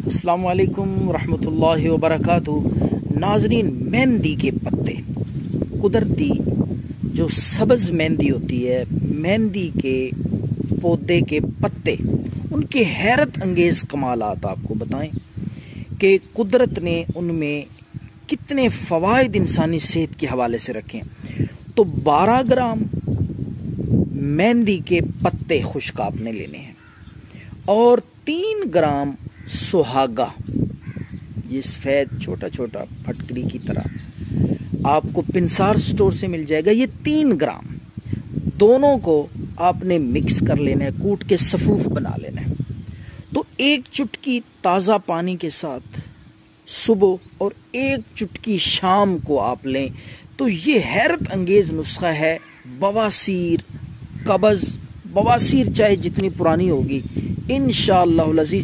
अस्सलामु अलैकुम रहमतुल्लाहि व बरकातुहू। नाज़रीन, मेहंदी के पत्ते, कुदरती जो सब्ज़ मेहंदी होती है, मेहंदी के पौधे के पत्ते, उनके हैरत अंगेज़ कमालात आपको बताएं कि कुदरत ने उनमें कितने फ़वाइद इंसानी सेहत के हवाले से रखे हैं। तो 12 ग्राम मेहंदी के पत्ते खुश्क आपने लेने हैं और 3 ग्राम सुहागा, ये सफ़ेद छोटा छोटा फटकरी की तरह आपको पिंसार स्टोर से मिल जाएगा। ये 3 ग्राम, दोनों को आपने मिक्स कर लेना है, कूट के सफूफ बना लेना है। तो 1 चुटकी ताज़ा पानी के साथ सुबह और 1 चुटकी शाम को आप लें तो ये हैरत अंगेज़ नुस्खा है। बवासीर, कब्ज़, बवासीर चाहे जितनी पुरानी होगी, इंशाअल्लाह अज़ीज़